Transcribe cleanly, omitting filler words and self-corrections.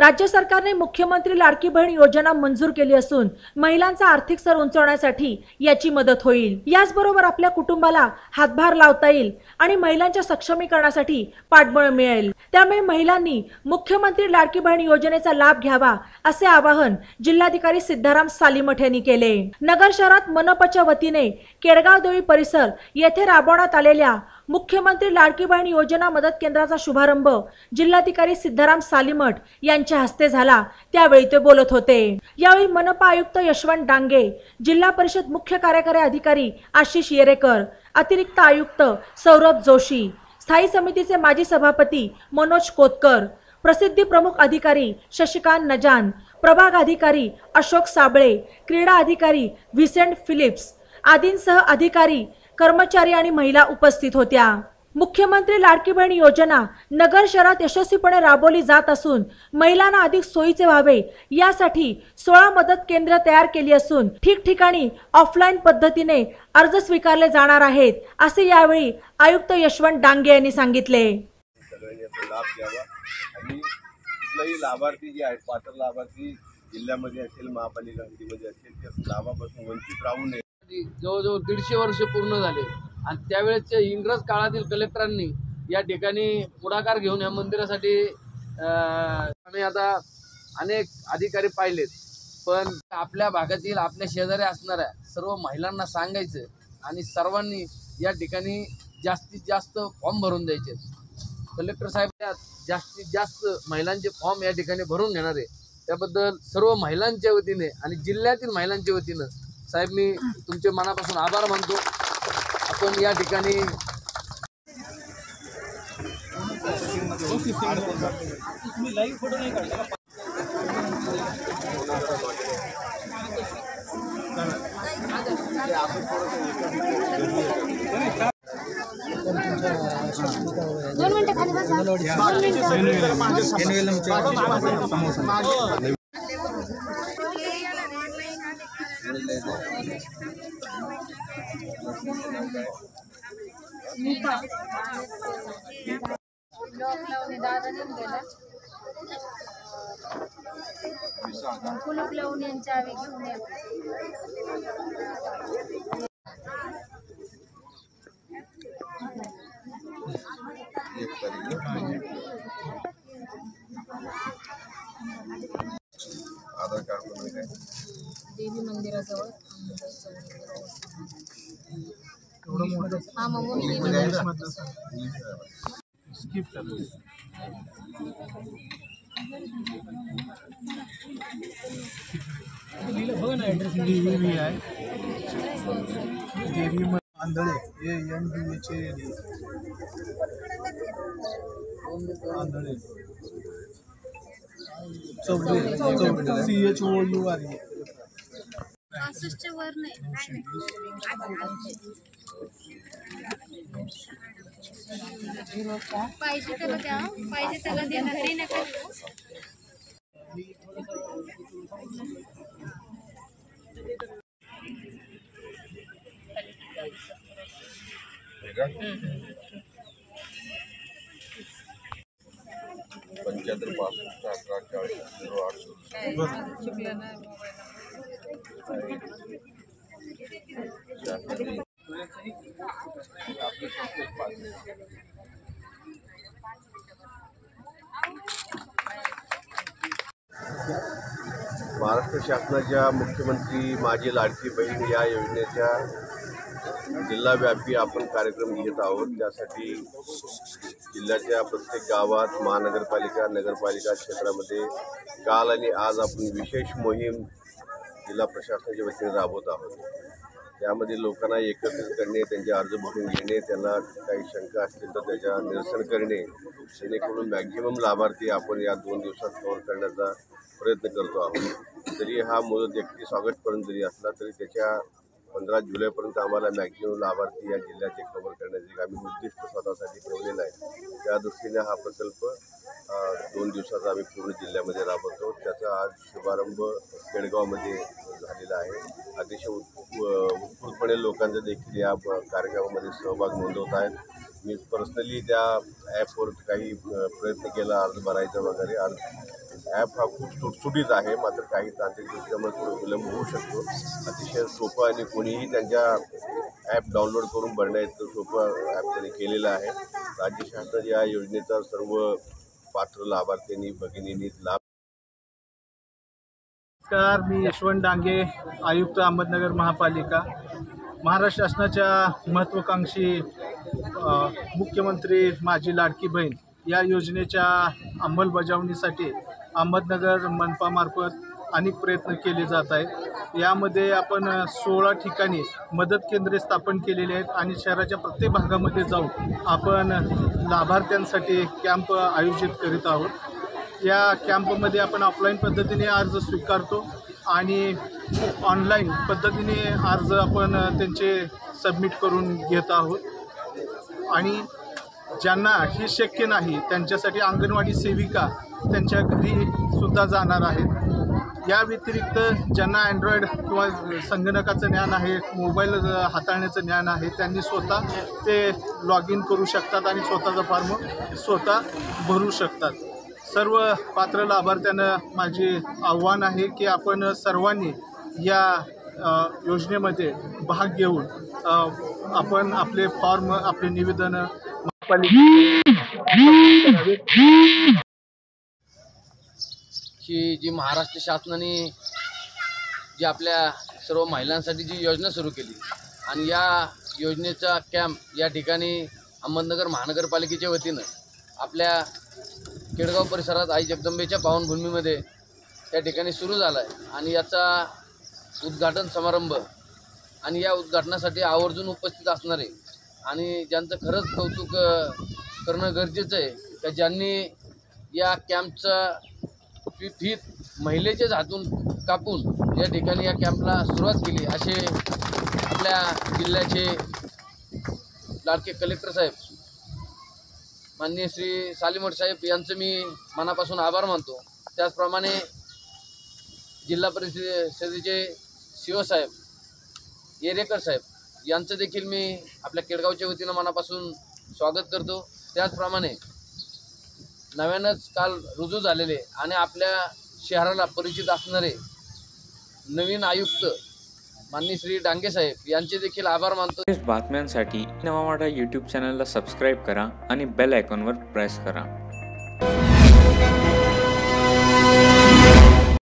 राज्य सरकारने मुख्यमंत्री लाडकी बहीण योजना मंजूर केली असून महिलांचा आर्थिक स्तर उंचावण्यासाठी याची मदत होईल। याचबरोबर आपल्या कुटुंबाला हातभार लावता येईल आणि महिलांच्या सक्षमीकरणासाठी पाठबळ मिळेल। त्यामुळे महिलांनी मुख्यमंत्री लाडकी बहीण योजनेचा लाभ घ्यावा असे आवाहन जिल्हाधिकारी सिद्धाराम सालीमठ यांनी केले। नगर शहरात मनपाच्या वतीने केडगाव देवी परिसर येथे राबवण्यात आलेल्या मुख्यमंत्री लाडकी बहीण योजना मदत केंद्राचा शुभारंभ जिल्हाधिकारी सिद्धाराम सालीमठ यांच्या हस्ते झाला। त्यावेळी ते बोलत होते। यावेळी मनपा आयुक्त यशवंत डांगे, जिल्हा परिषद मुख्य कार्यकारी अधिकारी आशिष येरेकर, अतिरिक्त आयुक्त सौरभ जोशी, स्थायी समितीचे माजी सभापती मनोज कोतकर, प्रसिद्धी प्रमुख अधिकारी शशिकांत नजान, प्रभाग अधिकारी अशोक साबळे, क्रीडा अधिकारी व्हिसेंट फिलिप्स आदींसह अधिकारी, कर्मचारी आणि महिला उपस्थित होत्या। मुख्यमंत्री लाडकी बहीण योजना नगर शहरात यशस्वीपणे राबवली जात असून महिलांना अधिक सोयीचे व्हावे यासाठी 16 मदत केंद्र तयार केली असून ठिकठिकाणी ऑफलाईन पद्धतीने अर्ज स्वीकारले जाणार आहेत असे यावेळी आयुक्त यशवंत डांगे यांनी सांगितले। लाभार्थी जे आहेत पात्र लाभार्थी जिल्ह्यामध्ये असेल महापालिका हद्दीमध्ये असेल त्या लाभापासून वंचित राहू नये। जवळजवळ 150 वर्ष पूर्ण झाले आणि त्यावेळेच्या इंग्रज काळातील कलेक्टरांनी या ठिकाणी पुढाकार घेऊन या मंदिरासाठी आम्ही आता अनेक अधिकारी पाहिलेत, पण आपल्या भागातील आपल्या शेजारी असणाऱ्या सर्व महिलांना सांगायचं आणि सर्वांनी या ठिकाणी जास्तीत जास्त फॉर्म भरून द्यायचे। कलेक्टर साहेब जास्तीत जास्त महिलांचे फॉर्म या ठिकाणी भरून घेणार आहे। त्याबद्दल सर्व महिलांच्या वतीने आणि जिल्ह्यातील महिलांच्या वतीने साहेब मी तुमचे मनापासून आभार मानतो। आपण या ठिकाणी कुलूप लावून यांच्या आवी घेऊन या। आधार कार्ड देवी मंदिराजवळ हा मग स्किप करतो। देवी आहे देवी आंधळे आंधळे CHOUR 65 वर नाही पाहिजे त्याला द्या, पाहिजे त्याला देणार नाही नका। पंच्याहत्तर 65 18 महाराष्ट्र शासनाच्या मुख्यमंत्री माझी लाडकी बहीण या योजनेच्या जिल्हाव्यापी आपण कार्यक्रम घेत आहोत। त्यासाठी जिल्ह्याच्या प्रत्येक गावात महानगरपालिका नगरपालिका क्षेत्रामध्ये काल आणि आज आपण विशेष मोहीम जिल्हा प्रशासनाच्या वतीने राबवत आहोत। त्यामध्ये लोकांना एकत्रित करणे, त्यांचे अर्ज भरून घेणे, त्यांना काही शंका असतील तर त्याच्या निरसन करणे, जेणेकरून मॅक्झिमम लाभार्थी आपण या 2 दिवसात कव्हर करण्याचा प्रयत्न करतो आहोत। जरी हा मुदत 31 ऑगस्टपर्यंत जरी असला तरी त्याच्या 15 जुलैपर्यंत आम्हाला मॅक्झिमम लाभार्थी या जिल्ह्याचे कव्हर करण्याचे आम्ही उद्दिष्ट स्वतःसाठी ठेवलेलं आहे। त्या दृष्टीने हा प्रकल्प 2 दिवसाचा आम्ही पूर्ण जिल्ह्यामध्ये राबवतो। त्याचा आज शुभारंभ केडगावमध्ये झालेला आहे। अतिशय उत्स्फूर्तपणे लोकांचा देखील या कार्यक्रमामध्ये सहभाग नोंदवत आहेत। मी पर्सनली त्या ॲपवर काही प्रयत्न केला अर्ज भरायचा वगैरे, ॲप हा खूप सुटसुटीत आहे, मात्र काही तांत्रिक दृष्ट्यामुळे थोडं विलंब होऊ शकतो. अतिशय सोपं आणि कोणीही त्यांच्या ॲप डाउनलोड करून भरण्याचं सोपं ॲप त्यांनी केलेलं आहे. राज्य शासनाच्या या योजनेचा सर्व पात्र लाभार्थ्यांनी भगिनींनी लाभ. नमस्कार, मी यशवंत डांगे, आयुक्त अहमदनगर महापालिका. महाराष्ट्र शासनाच्या महत्त्वाकांक्षी मुख्यमंत्री माझी लाडकी बहीण या योजनेच्या अंमलबजावणीसाठी अहमदनगर मनपामार्फत अनेक प्रयत्न केले जात आहेत. यामध्ये आपण 16 ठिकाणी मदत केंद्रे स्थापन केलेली आहेत आणि शहराच्या प्रत्येक भागामध्ये जाऊन आपण लाभार्थ्यांसाठी कॅम्प आयोजित करीत आहोत. या कॅम्पमध्ये आपण ऑफलाईन पद्धतीने अर्ज स्वीकारतो आणि ऑनलाईन पद्धतीने अर्ज आपण त्यांचे सबमिट करून घेत आहोत. आणि ज्यांना हे शक्य नाही त्यांच्यासाठी अंगणवाडी सेविका त्यांच्या घरीसुद्धा जाणार आहेत. या व्यतिरिक्त ज्यांना अँड्रॉईड किंवा संगणकाचं ज्ञान आहे, मोबाईल हाताळण्याचं ज्ञान आहे, त्यांनी स्वतः ते लॉग इन करू शकतात आणि स्वतःचा फॉर्म स्वतः भरू शकतात. सर्व पात्र लाभार्थ्यांना माझे आव्हान आहे की आपण सर्वांनी या योजनेमध्ये भाग घेऊन आपण आपले फॉर्म, आपले निवेदन जी महाराष्ट्र शासनाने जी आपल्या सर्व महिलांसाठी जी योजना सुरू केली आणि या योजनेचा कॅम्प या ठिकाणी अहमदनगर महानगरपालिकेच्या वतीनं आपल्या केडगाव परिसरात आई जगदंबेच्या पावनभूमीमध्ये त्या ठिकाणी सुरू झाला आहे. आणि याचा उद्घाटन समारंभ आणि या उद्घाटनासाठी आवर्जून उपस्थित असणारे आणि ज्यांचं खरंच कौतुक करणं गरजेचं आहे की ज्यांनी या कॅम्पचा फीत महिलेच्याच हातून कापून या ठिकाणी या कॅम्पला सुरुवात केली, असे आपल्या जिल्ह्याचे लाडके कलेक्टर साहेब माननीय श्री सालीमठ साहेब यांचं मी मनापासून आभार मानतो. त्याचप्रमाणे जिल्हा परिषदेचे CO साहेब येरेकर साहेब यांचं देखील मी आपल्या केडगावच्या वतीनं मनापासून स्वागत करतो. त्याचप्रमाणे नव्यानंच काल रुजू झालेले आणि आपल्या शहराला परिचित असणारे नवीन आयुक्त माननीय श्री डांगे साहेब यांचे देखील आभार मानतो. बातम्यांसाठी नवा मराठा यूट्यूब चॅनलला सबस्क्राईब करा आणि बेल आयकॉनवर प्रेस करा.